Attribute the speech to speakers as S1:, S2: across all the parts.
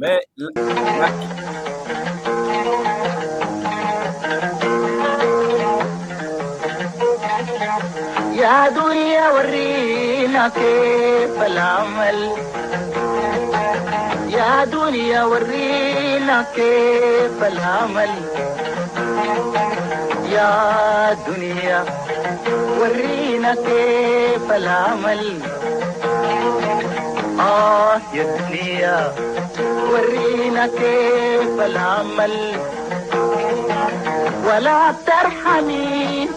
S1: Mais la-
S2: يا دنيا ورينا كيف العمل يا دنيا ورينا كيف العمل يا دنيا ورينا كيف العمل يا دنيا ورينا كيف العمل ولا بترحمي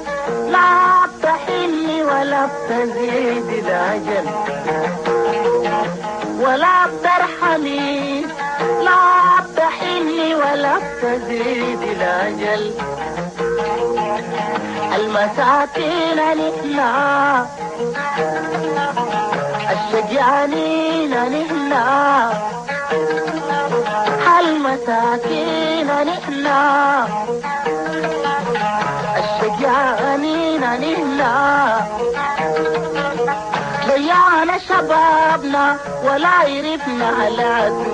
S2: لا بتحني ولا بتزيد الأجل ولا بترحمي لا بتحني ولا بتزيد الأجل المساكين نحنا الشجعانين نحنا المساكين نحنا الشجعانين نحنا ضيعنا شبابنا ولا عرفنا هلاته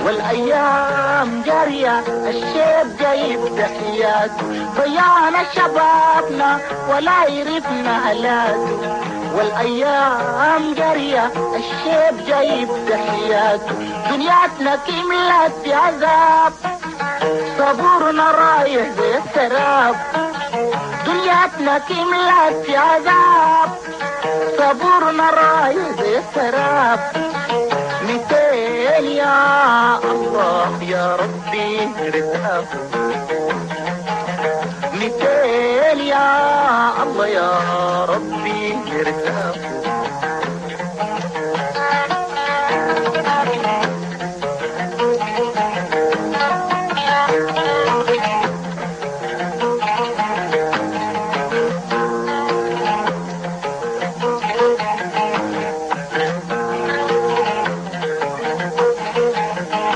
S2: والايام جاريه الشيب جايب تحياته ضيعنا شبابنا ولا عرفنا هلاته والايام جاريه الشيب جايب تحياته دنياتنا كملت في عذاب صبورنا رايح زي السراب دنياتنا كملت في عذاب صبورنا رايح زي السراب ميتين يا الله يا ربي ردافه ميتين يا الله يا ربي ردافه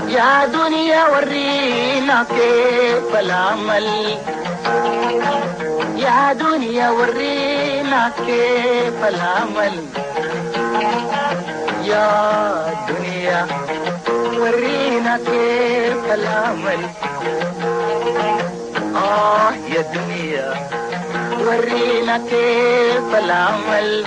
S2: يا دنيا ورينا كيف العمل يا دنيا ورينا كيف العمل يا دنيا ورينا كيف العمل يا دنيا ورينا كيف العمل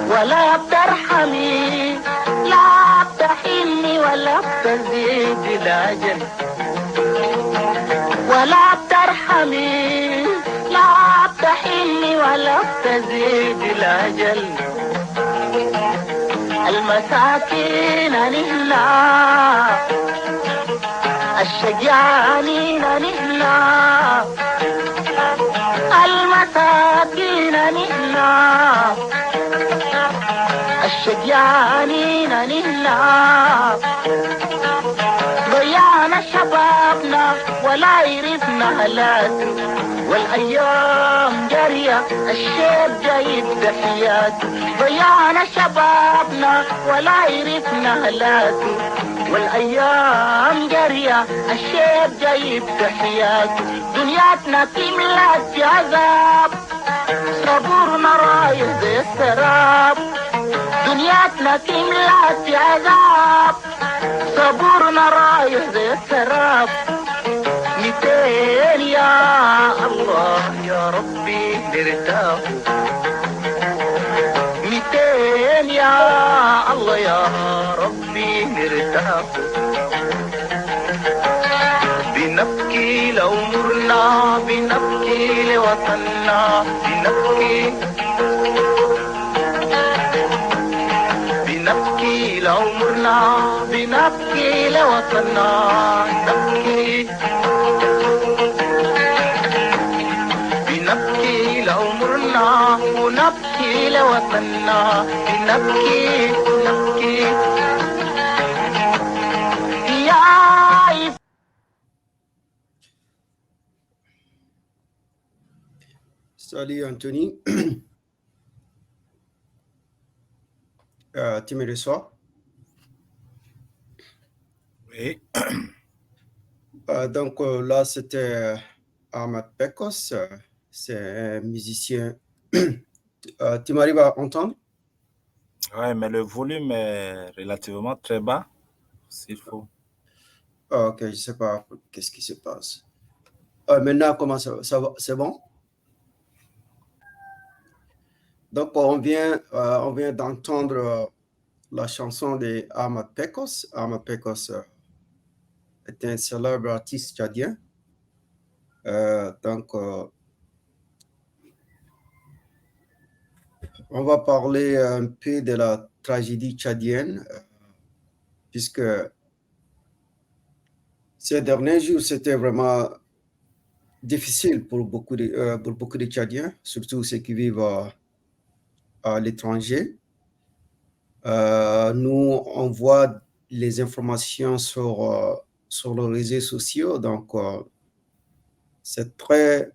S2: ولا بترحمي لا بتحني ولا بتزيد الأجل ولا بترحمي لا بتحني ولا بتزيد الأجل المساكين نحنا الشجعانين نحنا المساكين نحنا الشجعانين نحنا ضيعنا شبابنا ولا عرفنا هلاته والايام جاريه الشيب جايب تحياته ضيعنا شبابنا ولا عرفنا هلاته والايام جاريه الشيب جايب تحياته دنياتنا كملت في عذاب صبورنا رايح زي السراب دنياتنا كملت في عذاب صبورنا رايح زي السراب ميتين يا الله يا ربي نرتاح ميتين يا الله يا ربي نرتاح بنبكي لأمورنا بنبكي لوطننا بنبكي لعمرنا بنبكي لوطننا بنبكي لعمرنا ونبكي لوطننا نبكي يا
S3: Salut Anthony. Tu me reçois?
S1: oui.
S3: Donc là, c'était Ahmad Pekos. C'est un musicien. Tu m'arrives à entendre?
S1: Ouais, mais le volume est relativement très bas. s'il faut.
S3: Ok, je ne sais pas qu'est-ce qui se passe. Maintenant, comment ça va? C'est bon? Donc, on vient d'entendre la chanson de Ahmad Pekos. Ahmad Pekos est un célèbre artiste tchadien. Donc, on va parler un peu de la tragédie tchadienne, puisque ces derniers jours, c'était vraiment difficile pour beaucoup de Tchadiens, surtout ceux qui vivent à l'étranger. Nous, on voit les informations sur les réseaux sociaux, donc c'est très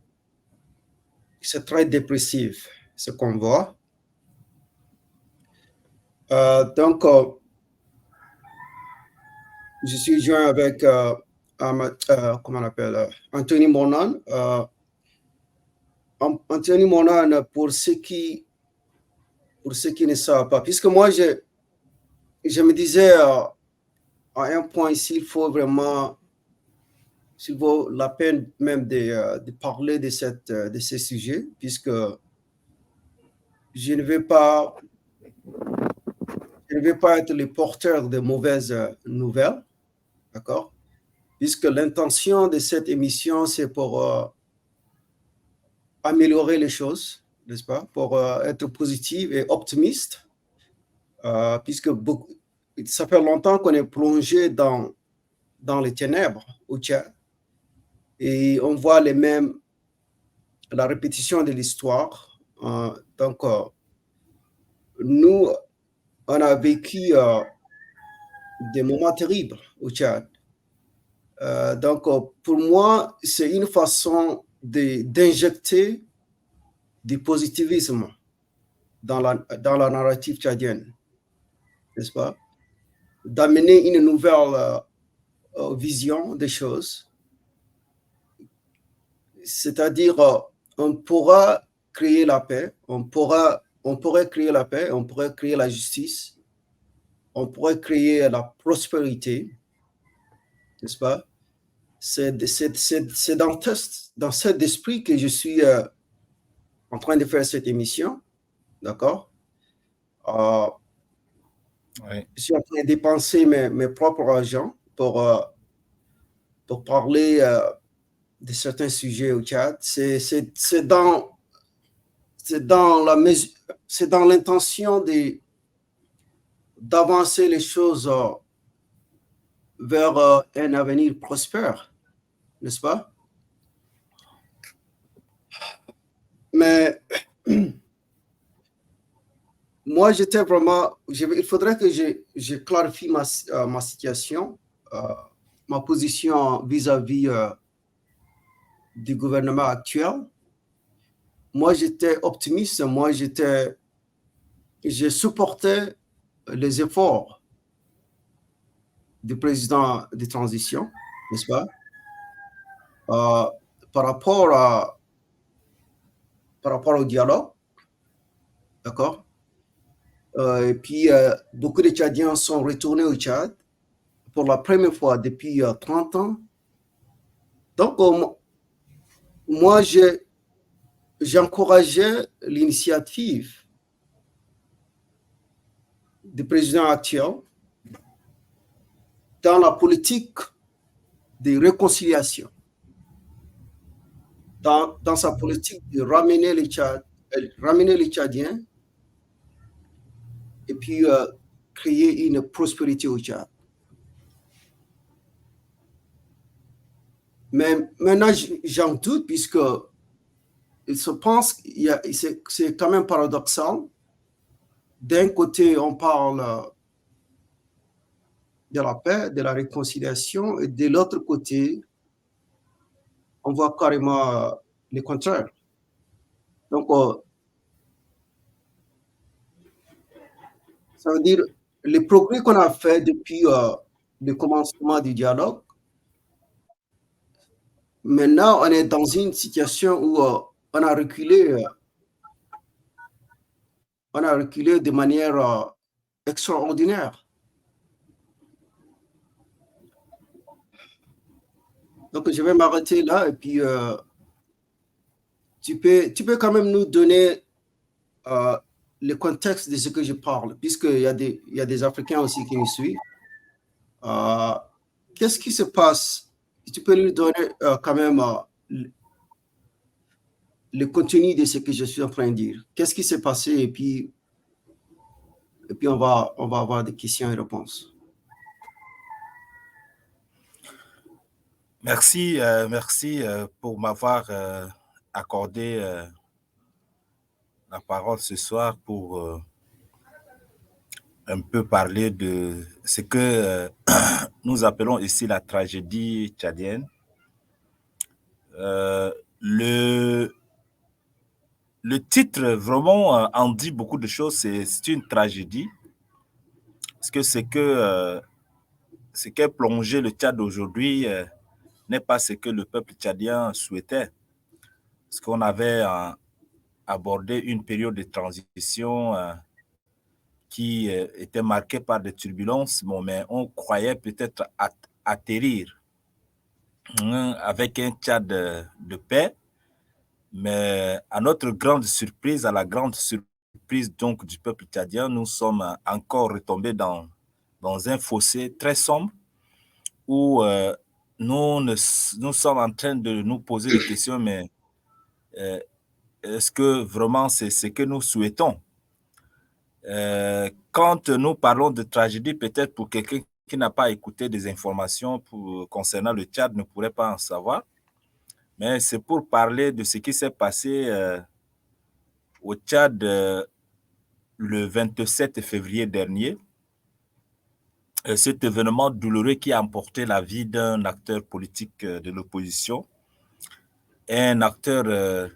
S3: dépressif ce qu'on voit. Donc, je suis joint avec comment on appelle, Anthony Monan. Anthony Monan, pour ceux qui ne savent pas, puisque moi, je me disais à un point ici, il vaut la peine même de parler de ces sujets, puisque je ne vais pas être le porteur de mauvaises nouvelles, d'accord? Puisque l'intention de cette émission, c'est pour améliorer les choses, n'est-ce pas? Pour être positif et optimiste, puisque ça fait longtemps qu'on est plongé dans les ténèbres au Tchad. Et on voit la répétition de l'histoire. Donc, nous, on a vécu des moments terribles au Tchad. Donc, pour moi, c'est une façon d'injecter du positivisme dans la narrative tchadienne, n'est-ce pas? D'amener une nouvelle vision des choses. C'est-à-dire, on pourra créer la paix, on pourrait créer la paix, on pourrait créer la justice, on pourrait créer la prospérité, n'est-ce pas? C'est dans cet esprit que je suis en train de faire cette émission, d'accord?
S1: Oui.
S3: Je suis en train de dépenser mes propres argent pour parler de certains sujets au Tchad. C'est dans l'intention d'avancer les choses vers un avenir prospère, n'est-ce pas? Mais moi, j'étais vraiment... il faudrait que je clarifie ma situation, ma position vis-à-vis du gouvernement actuel. Moi, j'étais optimiste. Moi, je supportais les efforts du président de transition, n'est-ce pas? Par rapport au dialogue, d'accord? Et puis, beaucoup de Tchadiens sont retournés au Tchad pour la première fois depuis 30 ans. Donc, moi, j'encourageais l'initiative du président actuel dans la politique de réconciliation, dans sa politique de ramener les Tchadiens et puis créer une prospérité au Tchad. Mais maintenant, j'en doute, puisque il se pense, c'est quand même paradoxal. D'un côté, on parle de la paix, de la réconciliation, et de l'autre côté, on voit carrément le contraire. Donc, ça veut dire les progrès qu'on a fait depuis le commencement du dialogue. Maintenant, on est dans une situation où on a reculé de manière extraordinaire. Donc, je vais m'arrêter là et puis tu peux quand même nous donner le contexte de ce que je parle, puisqu'il y a des Africains aussi qui me suivent. Qu'est-ce qui se passe? Tu peux lui donner quand même le contenu de ce que je suis en train de dire. Qu'est-ce qui s'est passé? Et puis on va avoir des questions et réponses.
S1: Merci, merci pour m'avoir accordé la parole ce soir pour un peu parler de ce que nous appelons ici la tragédie tchadienne. Le titre vraiment en dit beaucoup de choses. C'est une tragédie. Parce que ce qu'est plongé le Tchad aujourd'hui n'est pas ce que le peuple tchadien souhaitait. Parce qu'on avait abordé une période de transition qui était marquée par des turbulences, bon, mais on croyait peut-être atterrir avec un Tchad de paix. Mais à notre grande surprise, à la grande surprise donc du peuple tchadien, nous sommes encore retombés dans un fossé très sombre où nous sommes en train de nous poser des questions, mais est-ce que vraiment c'est ce que nous souhaitons? Quand nous parlons de tragédie, peut-être pour quelqu'un qui n'a pas écouté des informations concernant le Tchad ne pourrait pas en savoir, mais c'est pour parler de ce qui s'est passé au Tchad le 27 février dernier. Cet événement douloureux qui a emporté la vie d'un acteur politique de l'opposition, un acteur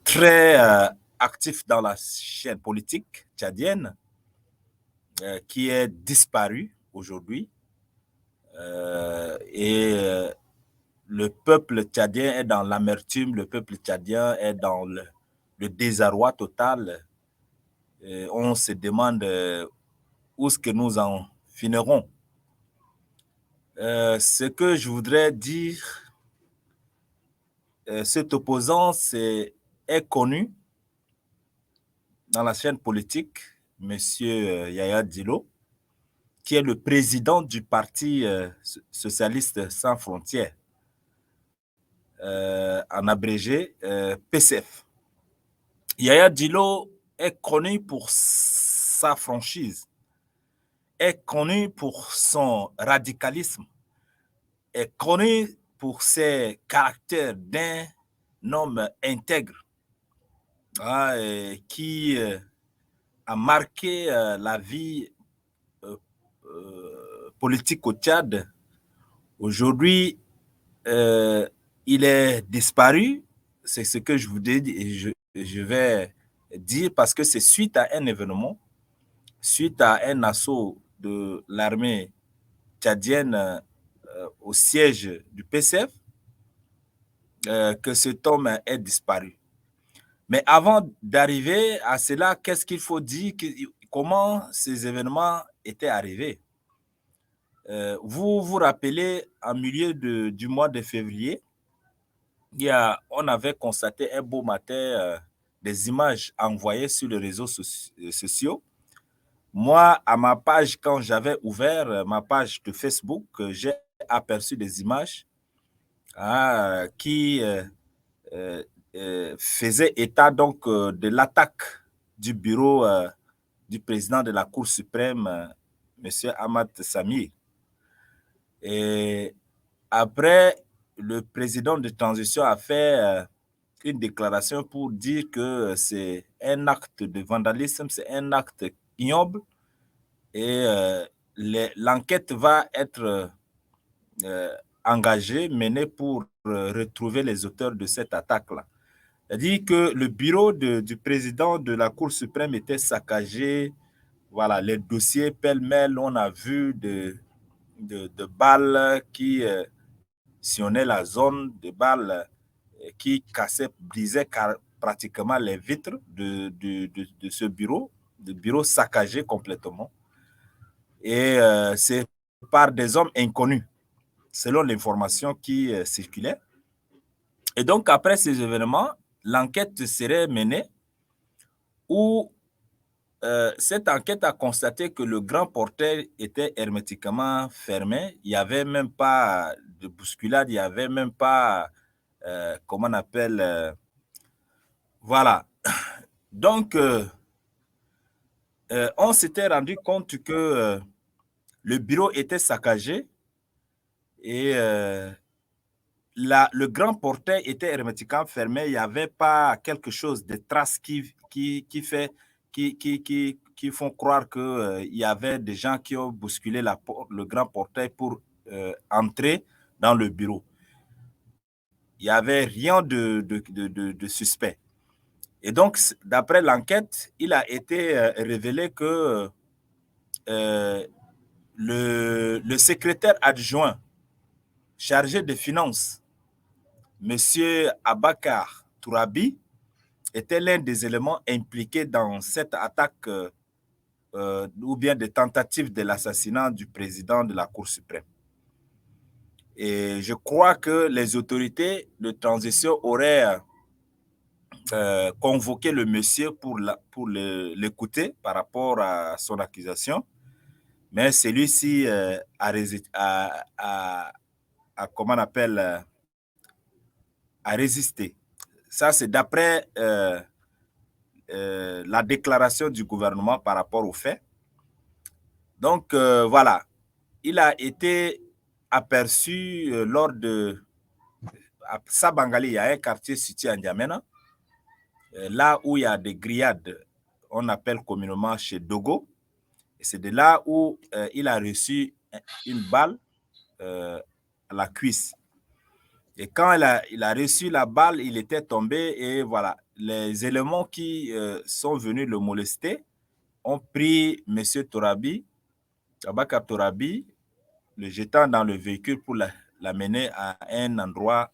S1: très actif dans la chaîne politique tchadienne, qui est disparu aujourd'hui. Le peuple tchadien est dans l'amertume, le peuple tchadien est dans le désarroi total. On se demande où est-ce que nous en finirons. Ce que je voudrais dire, cet opposant est connu dans la chaîne politique, M. Yaya Dillo, qui est le président du Parti socialiste sans frontières, en abrégé PCF. Yaya Dillo est connu pour sa franchise, est connu pour son radicalisme, est connu pour ses caractères d'un homme intègre qui a marqué la vie politique au Tchad. Aujourd'hui, il est disparu. C'est ce que je vous dis et je vais dire parce que c'est suite à un événement, suite à un assaut de l'armée tchadienne au siège du PCF, que cet homme est disparu. Mais avant d'arriver à cela, qu'est-ce qu'il faut dire? Comment ces événements étaient arrivés? Vous vous rappelez, en milieu du mois de février, on avait constaté un beau matin des images envoyées sur les réseaux sociaux. Moi, à ma page, quand j'avais ouvert ma page de Facebook, j'ai aperçu des images qui faisaient état donc de l'attaque du bureau du président de la Cour suprême, M. Ahmad Samir. Et après, le président de transition a fait une déclaration pour dire que c'est un acte de vandalisme, c'est un acte ignoble et l'enquête va être engagée, menée pour retrouver les auteurs de cette attaque-là. C'est-à-dire que le bureau du président de la Cour suprême était saccagé. Voilà, les dossiers pêle-mêle, on a vu de balles qui sillonnaient la zone, de balles qui cassaient, brisaient pratiquement les vitres de ce bureau, de bureau saccagé complètement. Et c'est par des hommes inconnus. selon l'information qui circulait. Et donc, après ces événements, l'enquête serait menée où cette enquête a constaté que le grand portail était hermétiquement fermé. Il n'y avait même pas de bousculade, il n'y avait même pas, comment on appelle, voilà. Donc, on s'était rendu compte que le bureau était saccagé et le grand portail était hermétiquement fermé. Il n'y avait pas quelque chose de traces qui font croire qu'il y avait des gens qui ont bousculé le grand portail pour entrer dans le bureau. Il n'y avait rien de suspect. Et donc, d'après l'enquête, il a été révélé que le secrétaire adjoint chargé des finances, M. Abakar Tourabi, était l'un des éléments impliqués dans cette attaque ou bien des tentatives de l'assassinat du président de la Cour suprême. Et je crois que les autorités de transition auraient convoqué le monsieur pour l'écouter par rapport à son accusation, mais celui-ci comment on appelle, a résisté. Ça, c'est d'après la déclaration du gouvernement par rapport aux faits. Donc, voilà, il a été aperçu lors de à Sabangali, il y a un quartier situé à N'Djamena, là où il y a des grillades, on appelle communément chez Dogo. Et c'est de là où il a reçu une balle à la cuisse. Et quand il a reçu la balle, il était tombé et voilà, les éléments qui sont venus le molester ont pris M. Tourabi, Abakar Tourabi, le jetant dans le véhicule pour l'amener à un endroit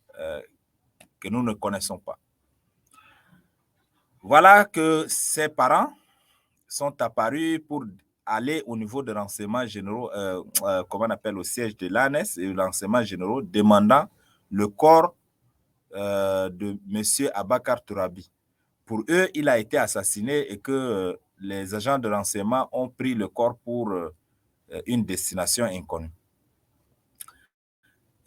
S1: que nous ne connaissons pas. Voilà que ses parents sont apparus pour aller au niveau de renseignements généraux, comment on appelle, au siège de l'ANES et les renseignements généraux, demandant le corps de M. Abakar Tourabi. Pour eux, il a été assassiné et que les agents de renseignement ont pris le corps pour une destination inconnue.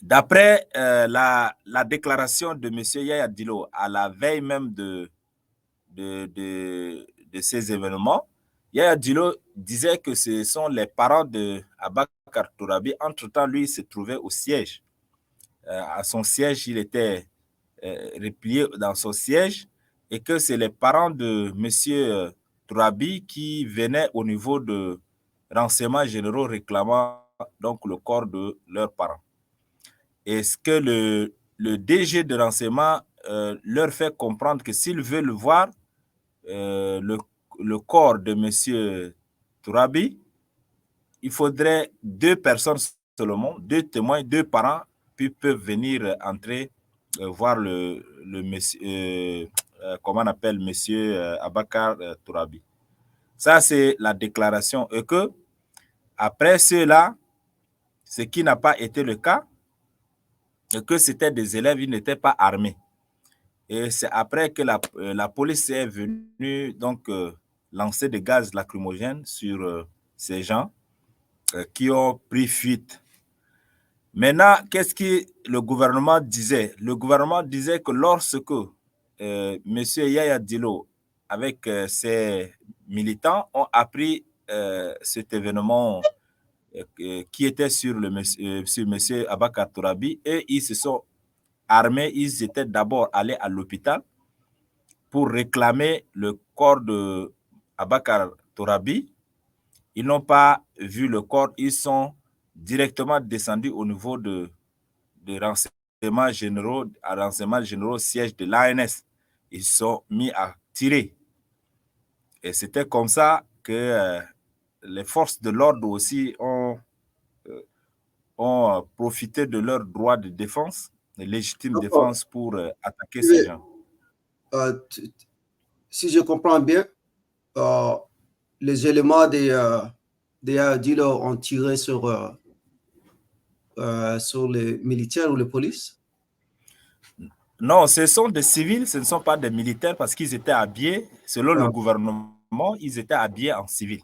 S1: D'après la déclaration de M. Yaya Dilo à la veille même de ces événements, Yaya Dilo disait que ce sont les parents de Abakar Tourabi. Entre-temps, lui, il se trouvait au siège. À son siège, il était replié dans son siège et que c'est les parents de M. Tourabi qui venaient au niveau de renseignements généraux réclamant donc le corps de leurs parents. Est-ce que le DG de renseignement leur fait comprendre que s'ils veulent voir le corps de M. Tourabi, il faudrait 2 personnes seulement, 2 témoins, 2 parents, puis peuvent venir entrer voir le monsieur, comment on appelle, M. Abakar Tourabi. Ça, c'est la déclaration. Et que, après cela, ce qui n'a pas été le cas, et que c'était des élèves, ils n'étaient pas armés. Et c'est après que la police est venue donc lancer des gaz lacrymogènes sur ces gens qui ont pris fuite. Maintenant, qu'est-ce que le gouvernement disait? Le gouvernement disait que lorsque M. Yaya Dilo, avec ses militants, ont appris cet événement qui était sur M. Abakar Tourabi, et ils se sont armés, ils étaient d'abord allés à l'hôpital pour réclamer le corps de Abakar Tourabi. Ils n'ont pas vu le corps, ils sont directement descendus au niveau de renseignements généraux, siège de l'ANS. Ils sont mis à tirer. Et c'était comme ça que les forces de l'ordre aussi ont profité de leur droit de défense, de légitime défense, pour attaquer ces gens.
S3: Si je comprends bien, les éléments des Dilo ont tiré sur sur les militaires ou les polices?
S1: Non, ce sont des civils, ce ne sont pas des militaires parce qu'ils étaient habillés, selon le
S3: Ah,
S1: gouvernement, ils étaient habillés en civil.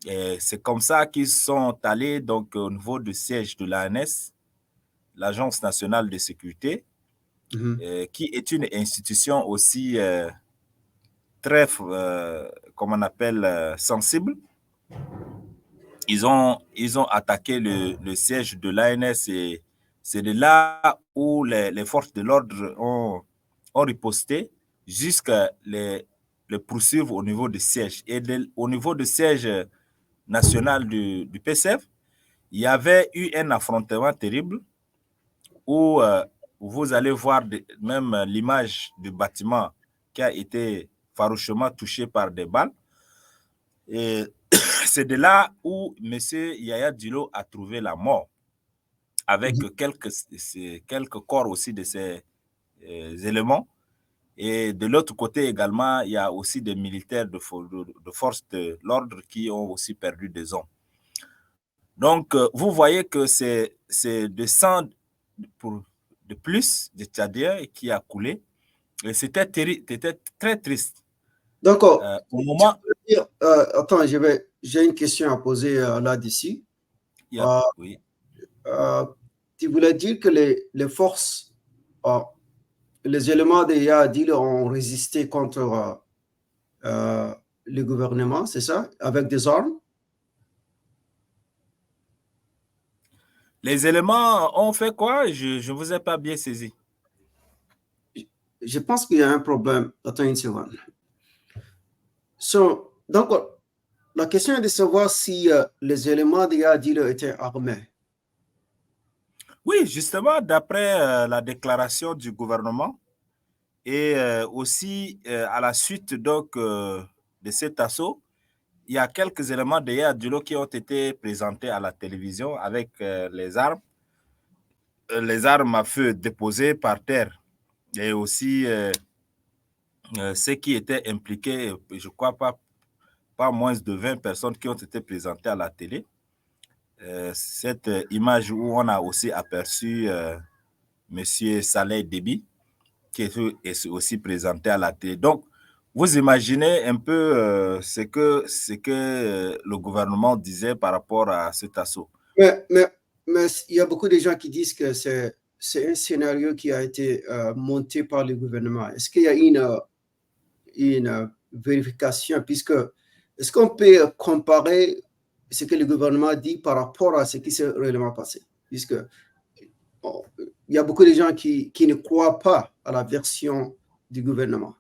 S1: Et c'est comme ça qu'ils sont allés donc, au niveau du siège de l'ANS, l'Agence nationale de sécurité, qui est une institution aussi très, comme on appelle, sensible. Ils ont attaqué le siège de l'ANS et c'est de là où les forces de l'ordre ont riposté jusqu'à les poursuivre au niveau du siège. Et au niveau du siège national du PCF, il y avait eu un affrontement terrible où vous allez voir même l'image du bâtiment qui a été farouchement touché par des balles. Et c'est de là où M. Yaya Dilo a trouvé la mort, avec quelques corps aussi de ces éléments. Et de l'autre côté également, il y a aussi des militaires de force de l'ordre qui ont aussi perdu des hommes. Donc, vous voyez que c'est de sang de plus de Tchadiens qui a coulé. Et c'était très triste.
S3: Donc,
S1: Au moment...
S3: attends, j'ai une question à poser là-dessus.
S1: Oui.
S3: Tu voulais dire que les forces, les éléments de Yadil ont résisté contre le gouvernement, c'est ça, avec des armes?
S1: Les éléments ont fait quoi? Je ne vous ai pas bien saisi.
S3: Je pense qu'il y a un problème. Attends une seconde. Donc, la question est de savoir si les éléments de Yadil étaient armés.
S1: Oui, justement, d'après la déclaration du gouvernement et aussi à la suite donc, de cet assaut, il y a quelques éléments de Yadilo qui ont été présentés à la télévision avec les armes à feu déposées par terre et aussi ceux qui étaient impliqués, je crois pas moins de 20 personnes qui ont été présentées à la télé. Cette image où on a aussi aperçu M. Saleh Déby, qui est aussi présenté à la télé. Donc, vous imaginez un peu ce que le gouvernement disait par rapport à cet assaut.
S3: Mais il y a beaucoup de gens qui disent que c'est un scénario qui a été monté par le gouvernement. Est-ce qu'il y a une vérification, puisque est-ce qu'on peut comparer ce que le gouvernement dit par rapport à ce qui s'est réellement passé? Puisque il y a beaucoup de gens qui ne croient pas à la version du gouvernement.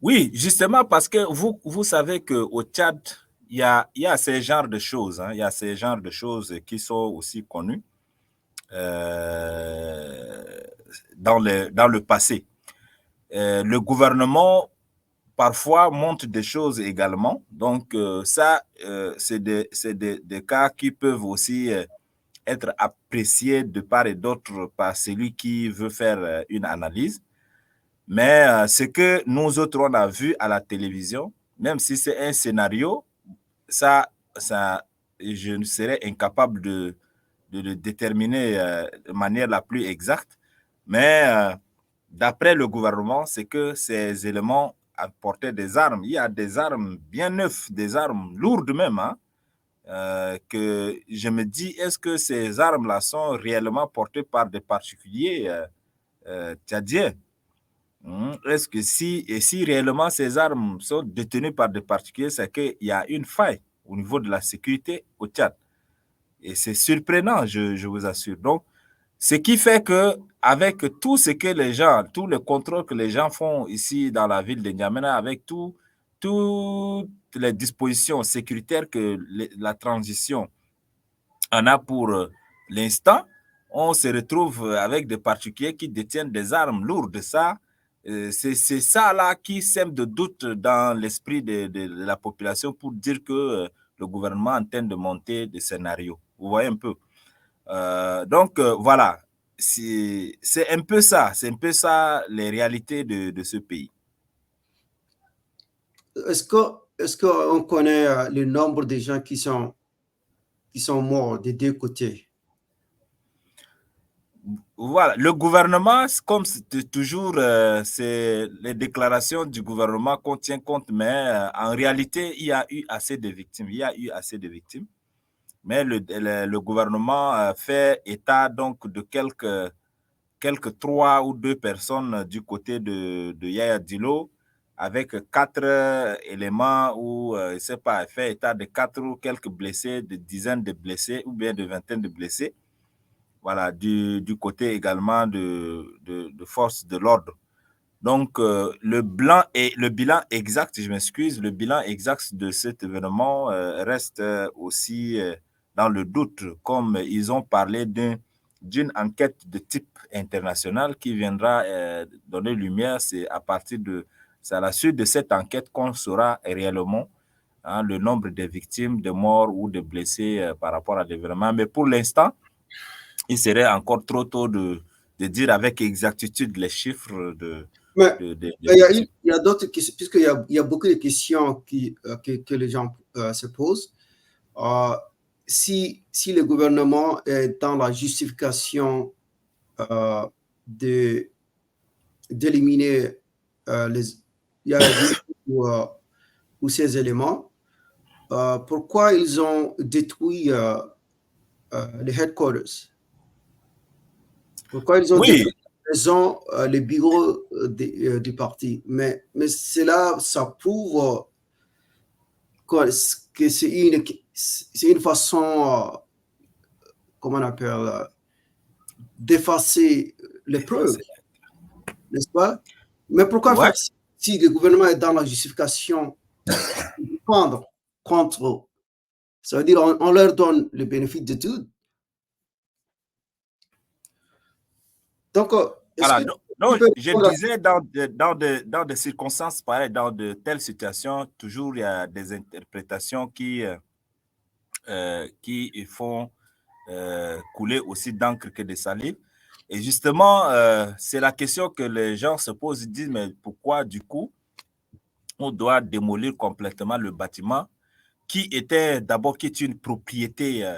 S1: Oui, justement parce que vous savez qu'au Tchad, il y a ces genres de choses, il y a ces genres de choses qui sont aussi connues dans le passé. Le gouvernement parfois montre des choses également. Donc, ça, c'est des cas qui peuvent aussi être appréciés de part et d'autre par celui qui veut faire une analyse. Mais ce que nous autres, on a vu à la télévision, même si c'est un scénario, ça, je ne serais incapable de le déterminer de manière la plus exacte. Mais d'après le gouvernement, c'est que ces éléments apportaient des armes. Il y a des armes bien neuves, des armes lourdes même, que je me dis, est-ce que ces armes-là sont réellement portées par des particuliers tchadiens? Est-ce que si réellement ces armes sont détenues par des particuliers, c'est qu'il y a une faille au niveau de la sécurité au Tchad. Et c'est surprenant, je vous assure. Donc, ce qui fait que avec tout ce que les gens, tout le contrôle que les gens font ici dans la ville de N'Djamena, avec toutes les dispositions sécuritaires que la transition en a pour l'instant, on se retrouve avec des particuliers qui détiennent des armes lourdes. Ça, c'est ça là qui sème de doute dans l'esprit de la population pour dire que le gouvernement est en train de monter des scénarios. Vous voyez un peu. Donc voilà, c'est un peu ça, les réalités de ce pays.
S3: Est-ce qu'on connaît le nombre de gens qui sont sont morts des deux côtés.
S1: Voilà, le gouvernement, comme toujours, c'est les déclarations du gouvernement qu'on tient compte, mais en réalité, il y a eu assez de victimes. Il y a eu assez de victimes, mais le gouvernement fait état donc de quelques 3 ou 2 personnes du côté de Yaya Dilo, avec 4 éléments ou, je ne sais pas, fait état de 4 ou quelques blessés, de dizaines de blessés ou bien de vingtaines de blessés. Voilà, du côté également de forces de l'ordre. Donc, le bilan exact, je m'excuse, le bilan exact de cet événement reste aussi dans le doute, comme ils ont parlé d'une enquête de type international qui viendra donner lumière. C'est à la suite de cette enquête qu'on saura réellement le nombre de victimes, de morts ou de blessés par rapport à l'événement. Mais pour l'instant, il serait encore trop tôt de dire avec exactitude les chiffres
S3: Mais
S1: de
S3: il y a d'autres questions, puisqu'il y a beaucoup de questions que les gens se posent. Si le gouvernement est dans la justification d'éliminer les ou ces éléments, pourquoi ils ont détruit les headquarters? Pourquoi ils ont détruit les bureaux du parti? Mais cela, ça prouve que c'est une façon, comment on appelle, d'effacer les preuves, n'est-ce pas? Mais pourquoi faire si le gouvernement est dans la justification de prendre contre, ça veut dire on leur donne le bénéfice de tout. Donc,
S1: voilà, donc, je disais, dans des circonstances pareilles, dans de telles situations, toujours il y a des interprétations qui font couler aussi d'encre que de salive. Et justement, c'est la question que les gens se posent, ils disent, mais pourquoi du coup, on doit démolir complètement le bâtiment qui était d'abord une propriété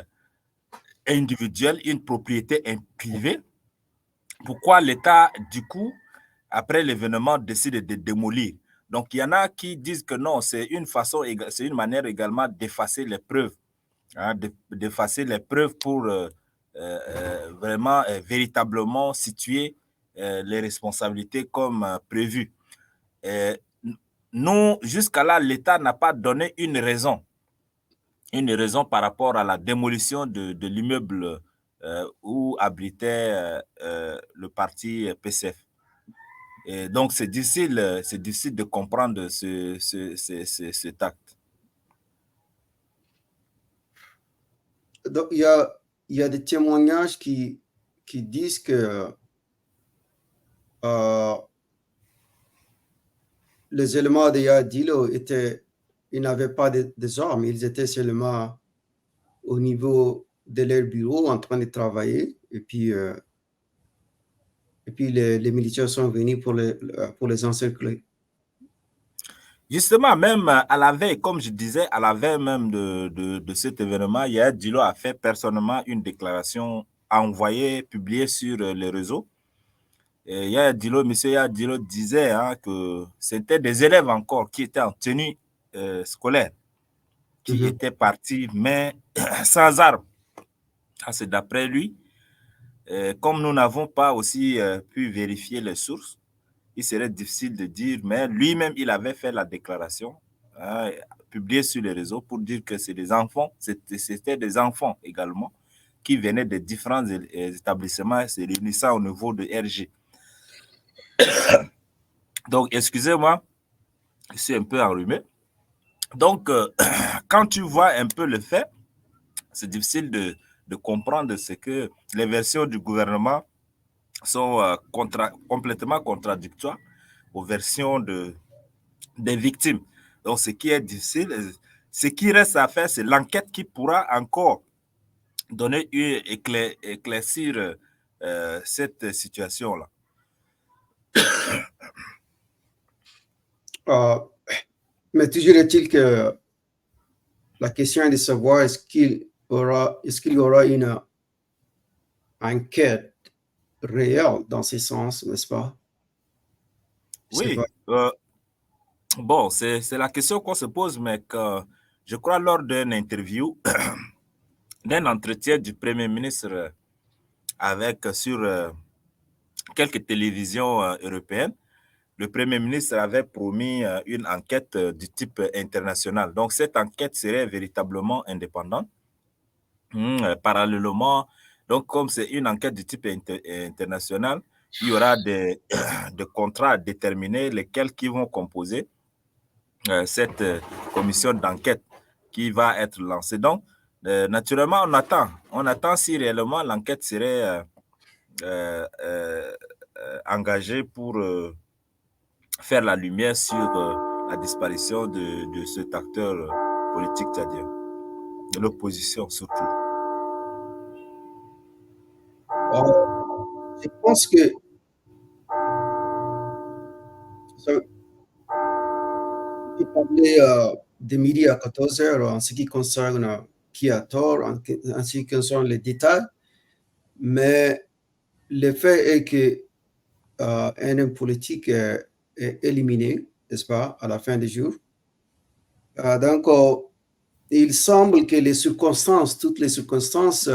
S1: individuelle, une propriété privée. Pourquoi l'État, du coup, après l'événement, décide de démolir? Donc, il y en a qui disent que non, c'est une manière également d'effacer les preuves, hein, d'effacer les preuves pour vraiment, véritablement situer les responsabilités comme prévu. Nous, jusqu'à là, l'État n'a pas donné une raison par rapport à la démolition de l'immeuble où abritait le parti PCF. Et donc, c'est difficile de comprendre cet acte.
S3: Donc, il y a des témoignages qui disent que les éléments de Yadilo ils n'avaient pas des armes, ils étaient seulement au niveau de leur bureau en train de travailler. Et puis les militaires sont venus pour les encercler.
S1: Justement, même à la veille, comme je disais, à la veille même de cet événement, Yaya Dilo a fait personnellement une déclaration envoyée, publiée sur les réseaux. Et monsieur Yaya Dilo disait que c'était des élèves encore qui étaient en tenue scolaire, qui étaient partis, mais sans armes. C'est d'après lui. Comme nous n'avons pas aussi pu vérifier les sources, il serait difficile de dire, mais lui-même, il avait fait la déclaration, publiée sur les réseaux pour dire que c'est des enfants, c'était des enfants également, qui venaient de différents établissements se réunissant au niveau de RG. Donc, excusez-moi, je suis un peu enrhumé. Donc, quand tu vois un peu le fait, c'est difficile de comprendre ce que les versions du gouvernement sont complètement contradictoires aux versions des victimes. Donc, ce qui est difficile, ce qui reste à faire, c'est l'enquête qui pourra encore donner éclaircir cette situation-là.
S3: Mais toujours est-il que la question est de savoir est-ce qu'ils est-ce qu'il y aura une enquête réelle dans ce sens, n'est-ce pas?
S1: Oui, bon, c'est la question qu'on se pose, mais que je crois lors d'une interview, d'un entretien du Premier ministre avec sur quelques télévisions européennes, le Premier ministre avait promis une enquête du type international. Donc, cette enquête serait véritablement indépendante. Parallèlement, donc comme c'est une enquête du type international, il y aura des contrats déterminés, lesquels qui vont composer cette commission d'enquête qui va être lancée. Donc, naturellement, on attend si réellement l'enquête serait engagée pour faire la lumière sur la disparition de cet acteur politique tchadien, de l'opposition surtout.
S3: Je pense que il parlait de midi à 14h en ce qui concerne qui a tort, en ce qui concerne les détails, mais le fait est que un homme politique est éliminé, n'est-ce pas, à la fin du jour. Donc, il semble que les circonstances, toutes les circonstances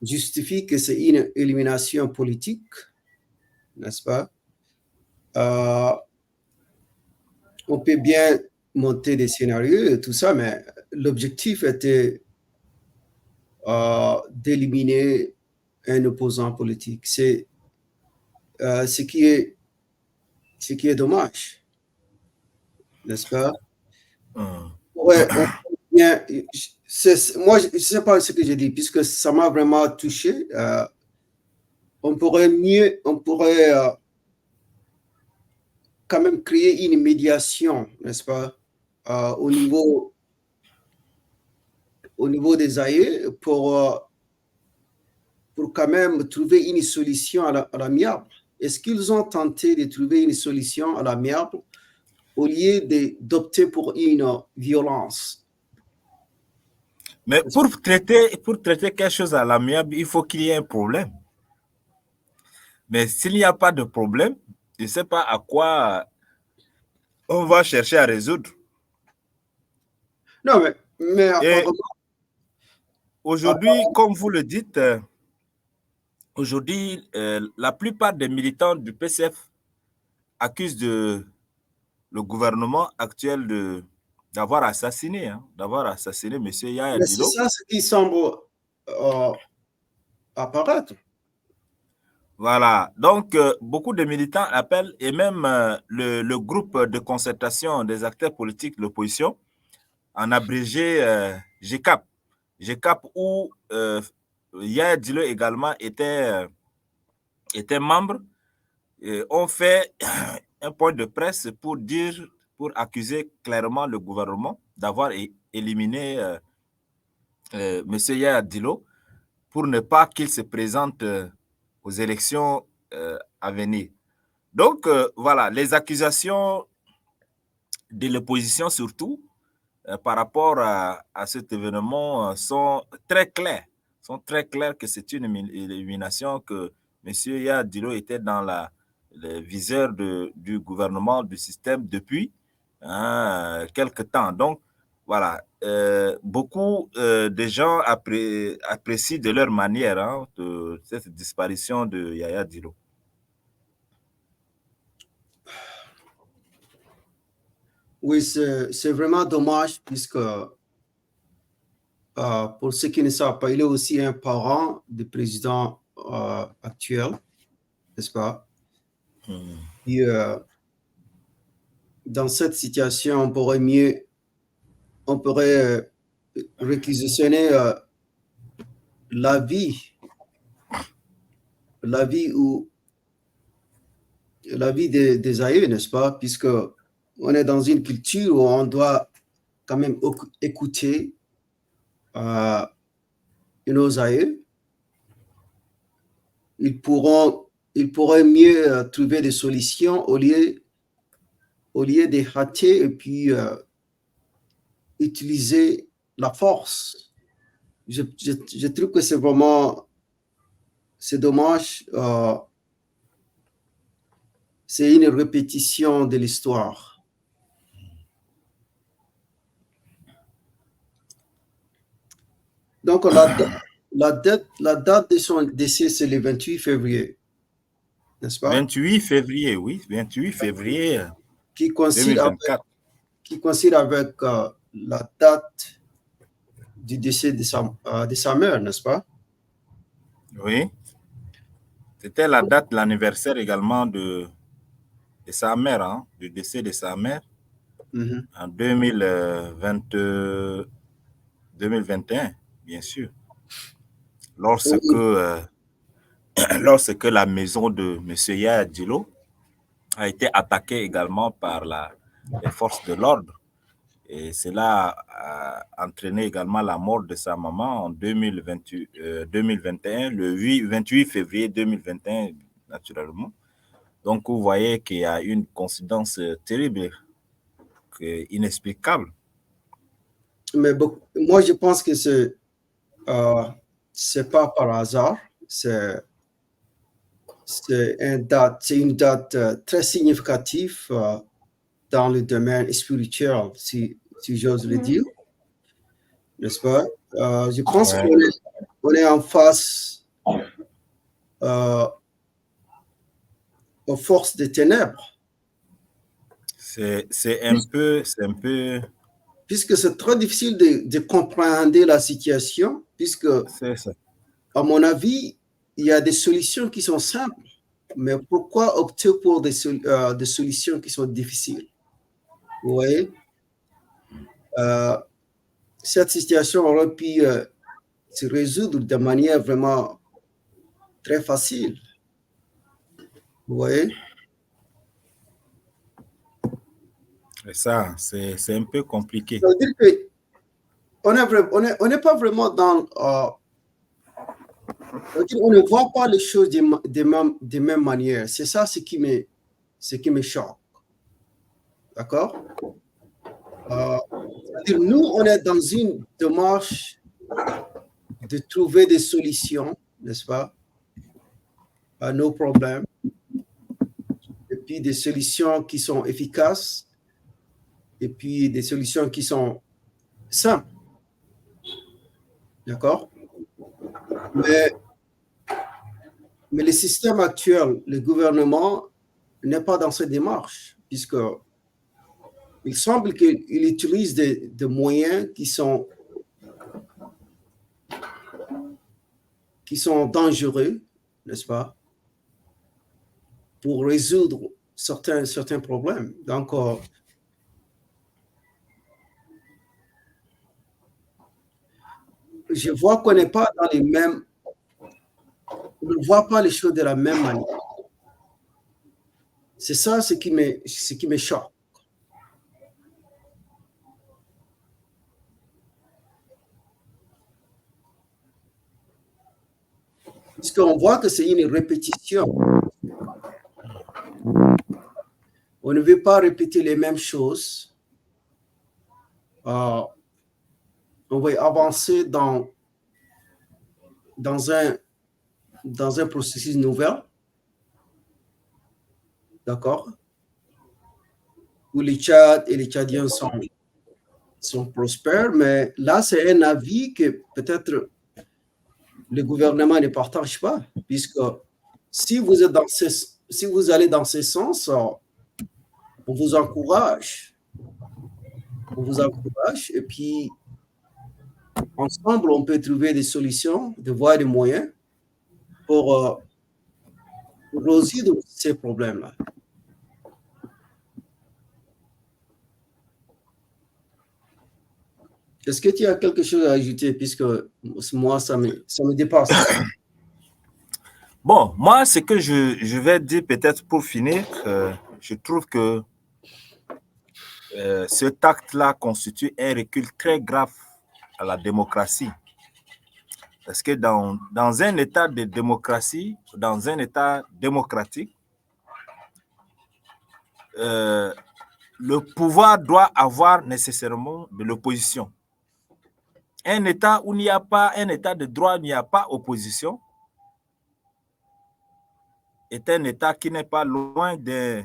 S3: justifient que c'est une élimination politique, n'est-ce pas? On peut bien monter des scénarios et tout ça, mais l'objectif était d'éliminer un opposant politique. C'est ce qui est dommage, n'est-ce pas? Ouais, moi, je ne sais pas ce que j'ai dit, puisque ça m'a vraiment touché. On pourrait quand même créer une médiation, n'est-ce pas, au niveau des aïeux pour quand même trouver une solution à l'amiable. Est-ce qu'ils ont tenté de trouver une solution à l'amiable au lieu d'opter pour une violence?
S1: Mais pour traiter quelque chose à l'amiable, il faut qu'il y ait un problème. Mais s'il n'y a pas de problème, je ne sais pas à quoi on va chercher à résoudre.
S3: Non, mais
S1: aujourd'hui, comme vous le dites, aujourd'hui, la plupart des militants du PCF accusent le gouvernement actuel d'avoir assassiné M. Yaya
S3: mais c'est
S1: Dilo.
S3: ça ce qui semble apparaître.
S1: Voilà, donc beaucoup de militants appellent, et même le groupe de concertation des acteurs politiques de l'opposition, en abrégé GCAP. GCAP où Yaya Dilo également était membre, ont fait un point de presse pour accuser clairement le gouvernement d'avoir éliminé M. Yaya Dilo pour ne pas qu'il se présente aux élections à venir. Donc, voilà, les accusations de l'opposition surtout par rapport à cet événement sont très claires. Sont très claires que c'est une élimination, que M. Yaya Dilo était dans le viseur du gouvernement, du système depuis quelque temps. Donc, voilà, beaucoup de gens apprécient de leur manière cette disparition de Yaya Dilo.
S3: Oui, c'est vraiment dommage puisque pour ceux qui ne savent pas, il est aussi un parent du président actuel, n'est-ce pas? Et dans cette situation, on pourrait réquisitionner l'avis des aïeux, n'est-ce pas? Puisque on est dans une culture où on doit quand même écouter nos aïeux. Ils pourraient mieux trouver des solutions au lieu de hâter et puis utiliser la force je trouve que c'est vraiment, c'est dommage. C'est une répétition de l'histoire. Donc, la date de son décès, c'est le 28 février, n'est-ce pas?
S1: 28 février, oui, 28 février
S3: Qui coïncide
S1: 2024.
S3: avec la date du décès de sa mère, n'est-ce pas?
S1: Oui. C'était la date de l'anniversaire également de sa mère, hein, du décès de sa mère en 2021, bien sûr. Lorsque, lorsque la maison de M. Yaya Dilo a été attaquée également par les forces de l'ordre. Et cela a entraîné également la mort de sa maman en 2021, le 28 février 2021, naturellement. Donc, vous voyez qu'il y a une coïncidence terrible, inexplicable.
S3: Mais moi, je pense que c'est pas par hasard. C'est une date très significative dans le domaine spirituel, si j'ose le dire, n'est-ce pas? Je pense qu'on est en face aux forces des ténèbres.
S1: C'est un peu...
S3: Puisque c'est très difficile de comprendre la situation, puisque, à mon avis, il y a des solutions qui sont simples, mais pourquoi opter pour des solutions qui sont difficiles? Vous voyez? Cette situation aurait pu se résoudre de manière vraiment très facile. Vous voyez?
S1: Et ça, c'est un peu compliqué.
S3: Ça veut dire qu'on n'est pas vraiment dans... on ne voit pas les choses de même manière. C'est ça ce qui me choque. D'accord? C'est-à-dire, nous, on est dans une démarche de trouver des solutions, n'est-ce pas, à nos problèmes, et puis des solutions qui sont efficaces, et puis des solutions qui sont simples. D'accord? Mais le système actuel, le gouvernement n'est pas dans cette démarche, puisque il semble qu'il utilise des moyens qui sont dangereux, n'est-ce pas, pour résoudre certains problèmes. Donc, je vois qu'on n'est pas dans les mêmes... On ne voit pas les choses de la même manière. C'est ça ce qui me choque. Puisqu'on voit que c'est une répétition. On ne veut pas répéter les mêmes choses. On va avancer dans un processus nouvel. D'accord? Où les Tchad et les Tchadiens sont prospères, mais là, c'est un avis que peut-être le gouvernement ne partage pas, puisque si vous allez dans ce sens, on vous encourage. Et puis, ensemble, on peut trouver des solutions, de voir des moyens pour résoudre ces problèmes-là. Est-ce que tu as quelque chose à ajouter, puisque moi, ça me dépasse?
S1: Bon, moi, ce que je vais dire peut-être pour finir, je trouve que cet acte-là constitue un recul très grave à la démocratie. Parce que dans un état de démocratie, dans un état démocratique, le pouvoir doit avoir nécessairement de l'opposition. Un État où il n'y a pas un État de droit, il n'y a pas opposition, est un État qui n'est pas loin d'un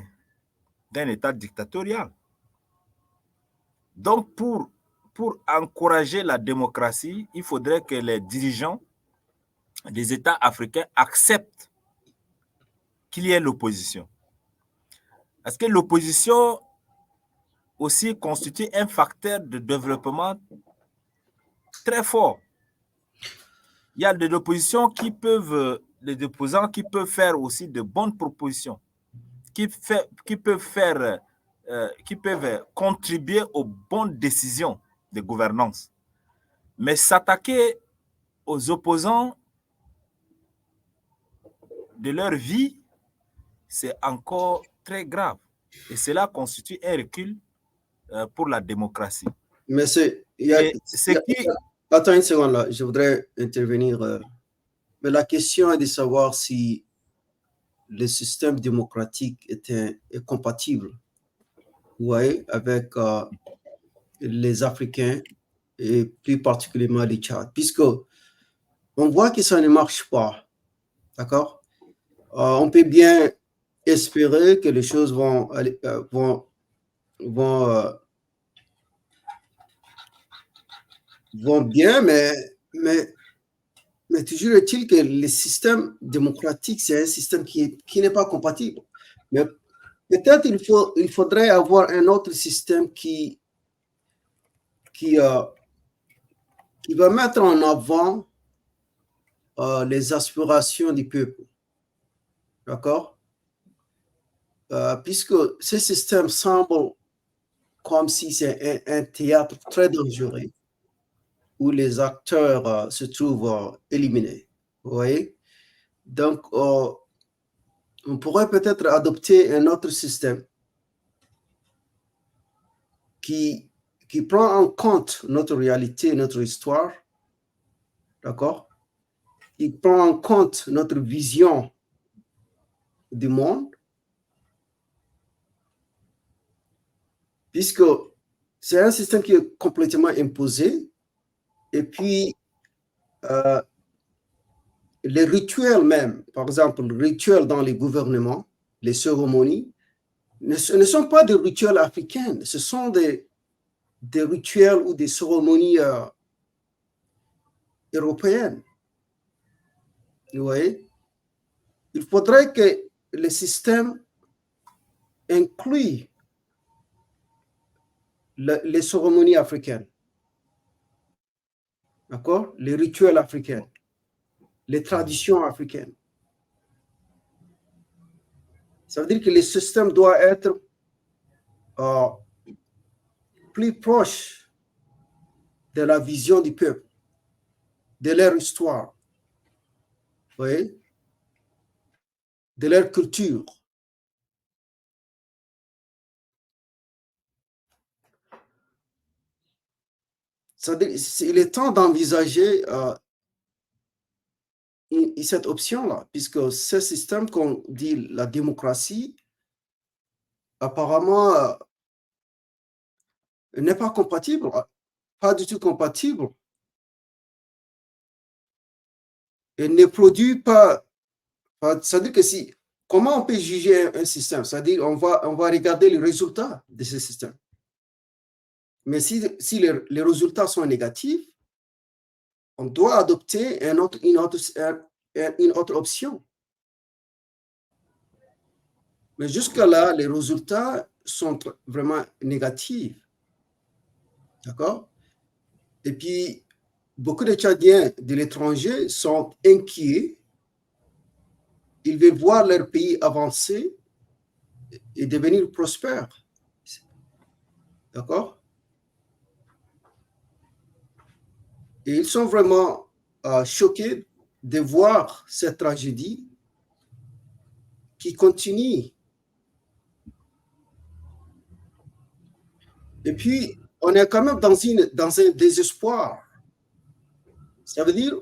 S1: État dictatorial. Donc, pour encourager la démocratie, il faudrait que les dirigeants des États africains acceptent qu'il y ait l'opposition. Parce que l'opposition aussi constitue un facteur de développement très fort. Il y a des oppositions qui peuvent, les opposants qui peuvent faire aussi de bonnes propositions, qui peuvent contribuer aux bonnes décisions de gouvernance. Mais s'attaquer aux opposants de leur vie, c'est encore très grave. Et cela constitue un recul pour la démocratie.
S3: Mais attends une seconde là, je voudrais intervenir. Mais la question est de savoir si le système démocratique est compatible, vous voyez, avec les Africains et plus particulièrement les Tchad, puisque on voit que ça ne marche pas, d'accord? On peut bien espérer que les choses vont bien, mais toujours est-il que le système démocratique, c'est un système qui n'est pas compatible. Mais peut-être il faudrait avoir un autre système qui va mettre en avant les aspirations du peuple. D'accord? Puisque ce système semble comme si c'est un théâtre très dangereux où les acteurs se trouvent éliminés. Vous voyez? Donc, on pourrait peut-être adopter un autre système qui prend en compte notre réalité, notre histoire, d'accord? Qui prend en compte notre vision du monde, puisque c'est un système qui est complètement imposé, et puis les rituels même, par exemple, les rituels dans les gouvernements, les cérémonies, ne sont pas des rituels africains, ce sont des rituels ou des cérémonies européennes. Vous voyez? Il faudrait que le système inclue les cérémonies africaines, d'accord? Les rituels africains, les traditions africaines. Ça veut dire que le système doit être plus proche de la vision du peuple, de leur histoire, vous voyez? De leur culture. Il est temps d'envisager cette option-là, puisque ce système qu'on dit la démocratie, apparemment, n'est pas compatible, pas du tout compatible, et ne produit pas. C'est-à-dire que comment on peut juger un système? C'est-à-dire on va regarder les résultats de ce système. Mais si les résultats sont négatifs, on doit adopter une autre option. Mais jusque-là, les résultats sont vraiment négatifs. D'accord? Et puis, beaucoup de Tchadiens de l'étranger sont inquiets. Ils veulent voir leur pays avancer et devenir prospère. D'accord? Et ils sont vraiment choqués de voir cette tragédie qui continue. Et puis, on est quand même dans un désespoir. Ça veut dire,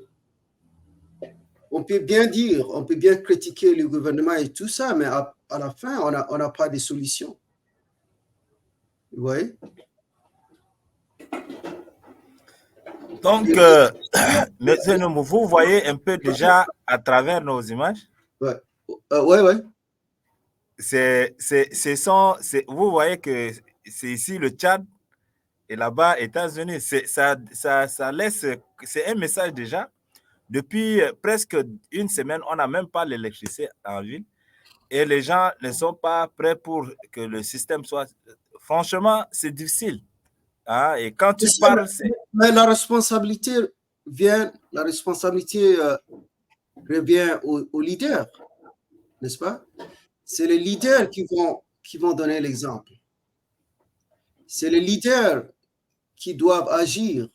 S3: on peut bien dire, on peut bien critiquer le gouvernement et tout ça, mais à la fin, on n'a pas de solution. Vous voyez?
S1: Donc, Monsieur Noumou, vous voyez un peu déjà à travers nos images,
S3: Ouais, ouais.
S1: vous voyez que c'est ici le Tchad et là-bas États-Unis. Ça laisse, c'est un message déjà. Depuis presque une semaine, on n'a même pas l'électricité en ville et les gens ne sont pas prêts pour que le système soit. Franchement, c'est difficile. Hein? Et quand tu parles, c'est.
S3: Mais la responsabilité revient aux leaders, n'est-ce pas? C'est les leaders qui vont donner l'exemple. C'est les leaders qui doivent agir.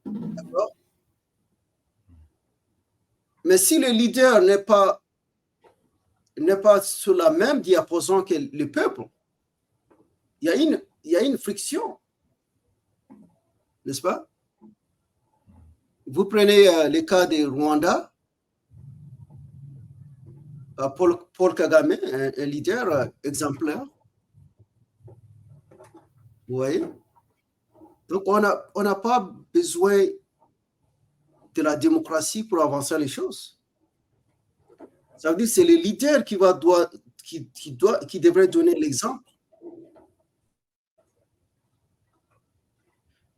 S3: D'accord? Mais si le leader n'est pas sur la même diapason que le peuple, il y a une friction, n'est-ce pas? Vous prenez le cas de Rwanda, Paul Kagame, un leader exemplaire. Vous voyez? Donc, on n'a pas besoin de la démocratie pour avancer les choses. Ça veut dire que c'est le leader qui devrait donner l'exemple.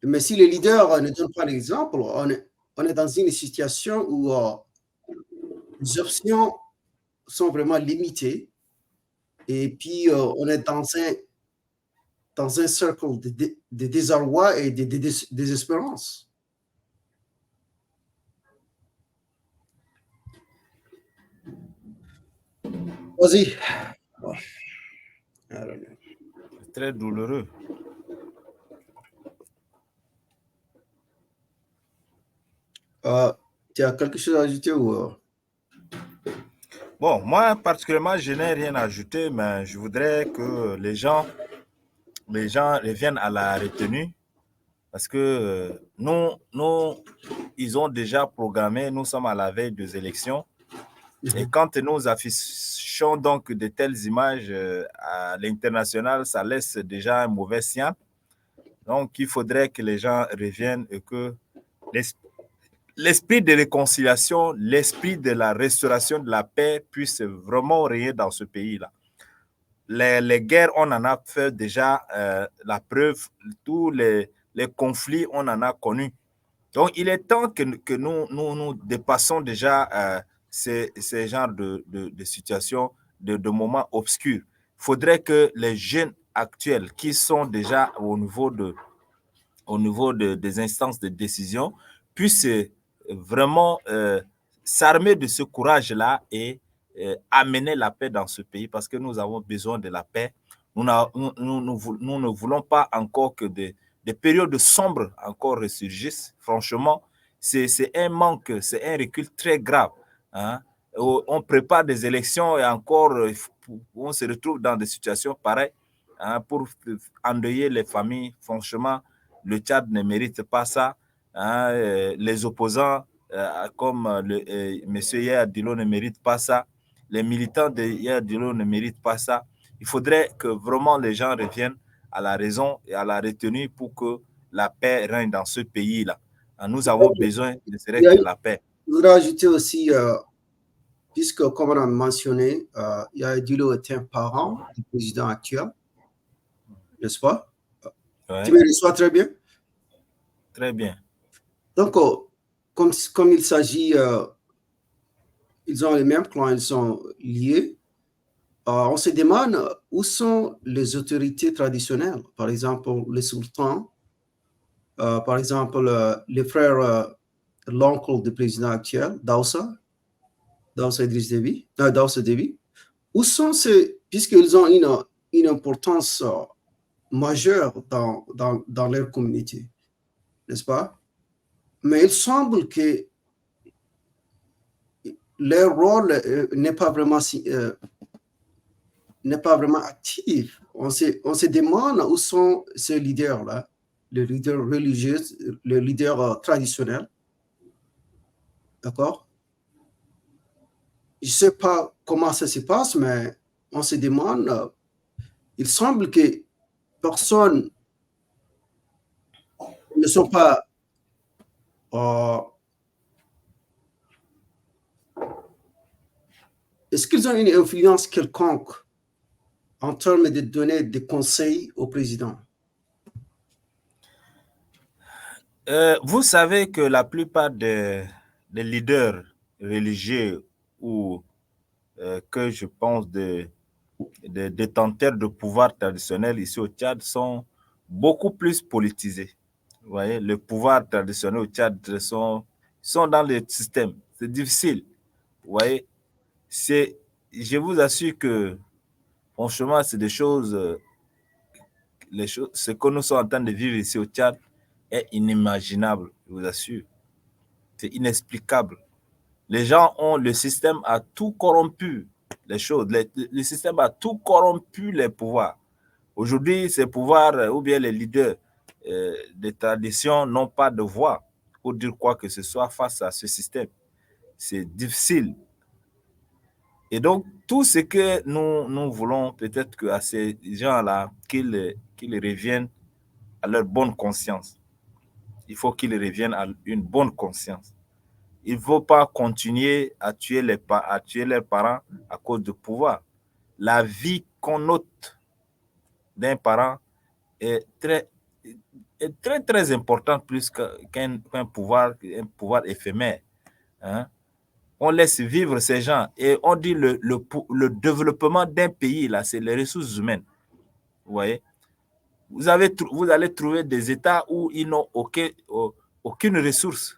S3: Mais si le leader ne donne pas l'exemple, on est dans une situation où les options sont vraiment limitées. Et puis, on est dans un cercle de désarroi et de désespérance. Vas-y.
S1: C'est très douloureux.
S3: Tu as quelque chose à ajouter ou
S1: Bon, moi, particulièrement, je n'ai rien à ajouter, mais je voudrais que les gens reviennent à la retenue parce que ils ont déjà programmé, nous sommes à la veille des élections. Et quand nous affichons donc de telles images à l'international, ça laisse déjà un mauvais signal. Donc, il faudrait que les gens reviennent et que l'esprit de réconciliation, l'esprit de la restauration de la paix puisse vraiment régner dans ce pays-là. Les guerres, on en a fait déjà la preuve. Tous les conflits, on en a connu. Donc, il est temps que nous dépassons déjà ces genres de situations, de moments obscurs. Il faudrait que les jeunes actuels qui sont déjà au niveau des instances de décision puissent vraiment s'armer de ce courage-là et amener la paix dans ce pays parce que nous avons besoin de la paix. Nous ne voulons pas encore que des périodes sombres encore ressurgissent. Franchement, c'est un manque, c'est un recul très grave. Hein? On prépare des élections et encore, on se retrouve dans des situations pareilles pour endeuiller les familles. Franchement, le Tchad ne mérite pas ça. Hein? Les opposants, comme M. Yaya Dilo, ne méritent pas ça. Les militants de Yaya Dilo ne méritent pas ça. Il faudrait que vraiment les gens reviennent à la raison et à la retenue pour que la paix règne dans ce pays-là. Nous avons besoin de la paix.
S3: Je voudrais ajouter aussi, puisque comme on a mentionné, Yaya Dilo est un parent du président actuel, n'est-ce pas? Ouais. Tu me reçois très bien?
S1: Très bien.
S3: Donc, comme il s'agit, ils ont les mêmes clans, ils sont liés. On se demande où sont les autorités traditionnelles, par exemple les sultans, par exemple les frères, l'oncle du président actuel, Daoussa Idriss Déby, Daoussa Déby. Où sont ces, puisqu'ils ont une importance majeure dans leur communauté, n'est-ce pas? Mais il semble que leur rôle n'est pas vraiment actif. On se demande où sont ces leaders-là, les leaders religieux, les leaders traditionnels. D'accord? Je ne sais pas comment ça se passe, mais on se demande, il semble que personne ne sont pas est-ce qu'ils ont une influence quelconque en termes de donner des conseils au président?
S1: Vous savez que la plupart des leaders religieux ou que je pense des détenteurs de pouvoir traditionnel ici au Tchad sont beaucoup plus politisés. Vous voyez, le pouvoir traditionnel au Tchad sont dans le système. C'est difficile. Vous voyez, je vous assure que, franchement, c'est des choses, ce que nous sommes en train de vivre ici au Tchad est inimaginable, je vous assure. C'est inexplicable. Les gens ont, le système a tout corrompu les choses. Le système a tout corrompu les pouvoirs. Aujourd'hui, ces pouvoirs ou bien les leaders des traditions n'ont pas de voix pour dire quoi que ce soit face à ce système. C'est difficile. Et donc, tout ce que nous voulons, peut-être qu'à ces gens-là, qu'ils reviennent à leur bonne conscience. Il faut qu'ils reviennent à une bonne conscience. Il ne faut pas continuer à tuer leurs parents à cause du pouvoir. La vie qu'on ôte d'un parent est très importante plus qu'un pouvoir éphémère. Hein? On laisse vivre ces gens et on dit le développement d'un pays, là, c'est les ressources humaines. Vous voyez? Vous allez trouver des États où ils n'ont aucune ressource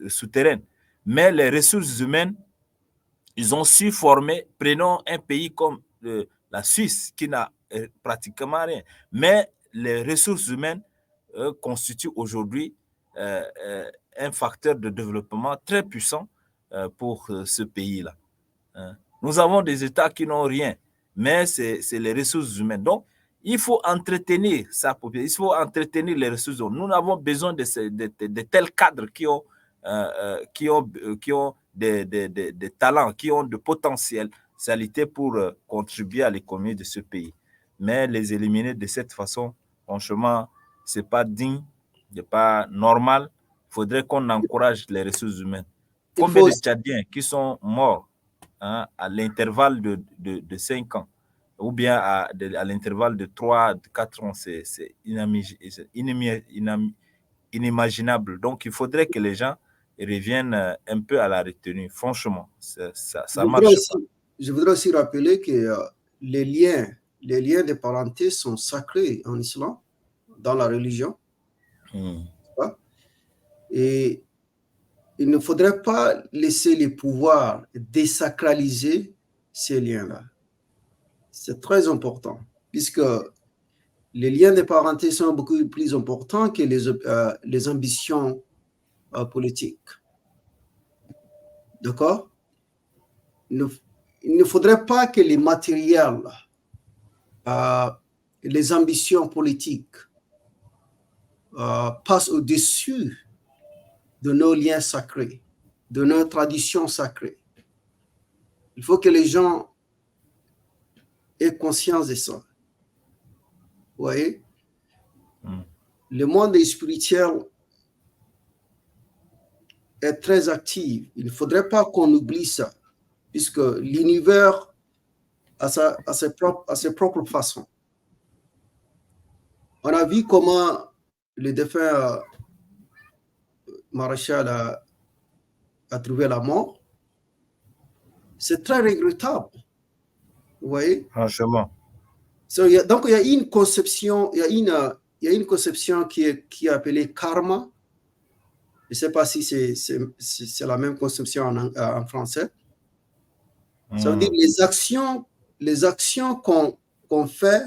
S1: souterraine. Mais les ressources humaines, ils ont su former, prenons un pays comme la Suisse, qui n'a pratiquement rien. Mais les ressources humaines constituent aujourd'hui un facteur de développement très puissant pour ce pays-là. Hein. Nous avons des États qui n'ont rien, mais c'est les ressources humaines. Donc, il faut entretenir sa population, il faut entretenir les ressources humaines. Nous avons besoin de tels cadres qui ont des talents, qui ont de potentialité pour contribuer à l'économie de ce pays. Mais les éliminer de cette façon, franchement, ce n'est pas digne, ce n'est pas normal. Il faudrait qu'on encourage les ressources humaines. Combien de Tchadiens qui sont morts hein, à l'intervalle de 5 ans ou bien à l'intervalle de 3, de 4 ans, c'est inimaginable. Donc, il faudrait que les gens reviennent un peu à la retenue. Franchement, ça marche pas.
S3: Je voudrais aussi rappeler que les liens de parenté sont sacrés en islam, dans la religion. Et il ne faudrait pas laisser les pouvoirs désacraliser ces liens-là. C'est très important, puisque les liens de parenté sont beaucoup plus importants que les ambitions politiques. D'accord? Il ne faudrait pas que les matériels, les ambitions politiques passent au-dessus de nos liens sacrés, de nos traditions sacrées. Il faut que les gens aient conscience de ça. Vous voyez? Le monde spirituel est très actif. Il ne faudrait pas qu'on oublie ça, puisque l'univers a ses propres façons. On a vu comment le défunt maréchal a trouvé la mort. C'est très regrettable. Vous voyez?
S1: Franchement.
S3: Donc, il y a une conception, il y a une conception qui est appelée karma. Je ne sais pas si c'est la même conception en français. Ça veut dire les actions qu'on fait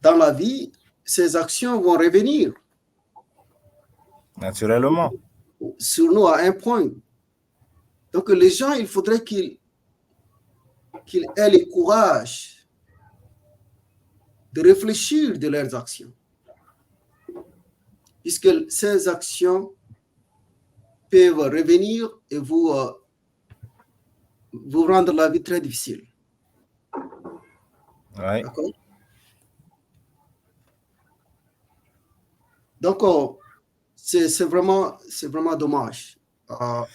S3: dans la vie, ces actions vont revenir.
S1: Naturellement.
S3: Sur nous à un point. Donc, les gens, il faudrait qu'ils aient le courage de réfléchir de leurs actions. Puisque ces actions peuvent revenir et vous rendre la vie très difficile.
S1: Ouais.
S3: D'accord? Donc, c'est vraiment dommage.
S1: Ah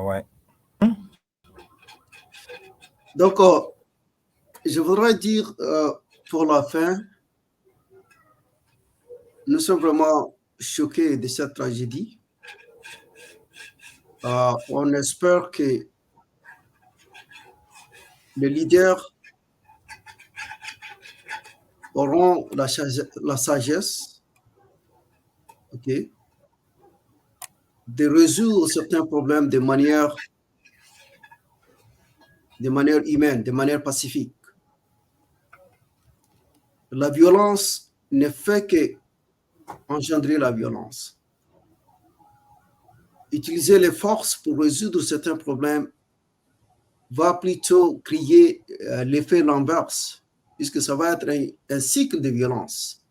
S1: ouais.
S3: Donc, je voudrais dire pour la fin, nous sommes vraiment choqués de cette tragédie. On espère que les leaders auront la sagesse, ok, de résoudre certains problèmes de manière humaine, de manière pacifique. La violence ne fait que engendrer la violence. Utiliser les forces pour résoudre certains problèmes va plutôt créer l'effet l'inverse, puisque ça va être un cycle de violence.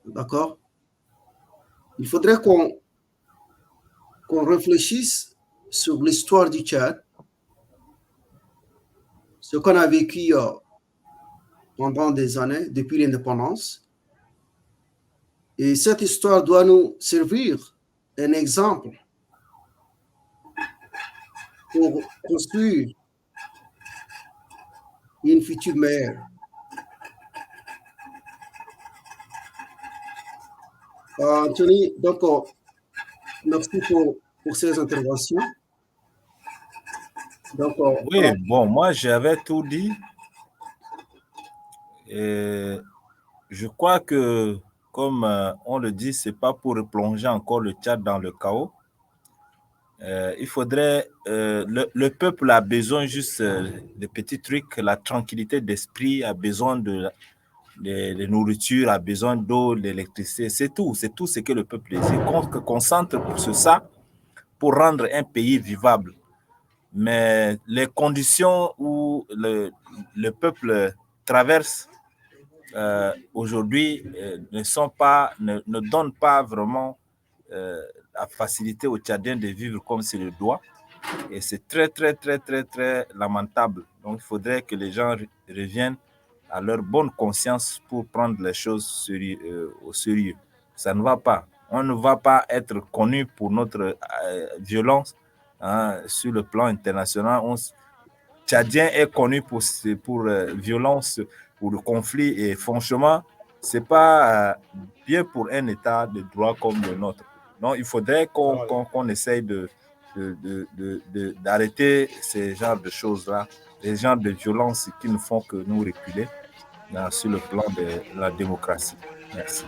S3: D'accord? Il faudrait qu'on réfléchisse sur l'histoire du Tchad, ce qu'on a vécu pendant des années, depuis l'indépendance. Et cette histoire doit nous servir un exemple pour construire une future meilleure. Anthony, donc, merci pour ces interventions. Donc,
S1: Oui, bon, moi j'avais tout dit. Et je crois que, comme on le dit, c'est pas pour replonger encore le Tchad dans le chaos. Il faudrait, le peuple a besoin juste de petits trucs, la tranquillité d'esprit, a besoin de nourriture, a besoin d'eau, d'électricité, c'est tout ce que le peuple désire. Qu'on se concentre sur ça pour rendre un pays vivable. Mais les conditions où le peuple traverse aujourd'hui ne donnent pas vraiment la facilité aux Tchadiens de vivre comme c'est le doit. Et c'est très, très, très, très, très lamentable. Donc, il faudrait que les gens reviennent à leur bonne conscience pour prendre les choses au sérieux. Ça ne va pas. On ne va pas être connu pour notre violence sur le plan international. Tchadien est connu pour violence, pour le conflit. Et franchement, ce n'est pas bien pour un État de droit comme le nôtre. Donc, il faudrait qu'on essaye d'arrêter ces genres de choses-là, les genres de violences qui ne font que nous reculer sur le plan de la démocratie. Merci.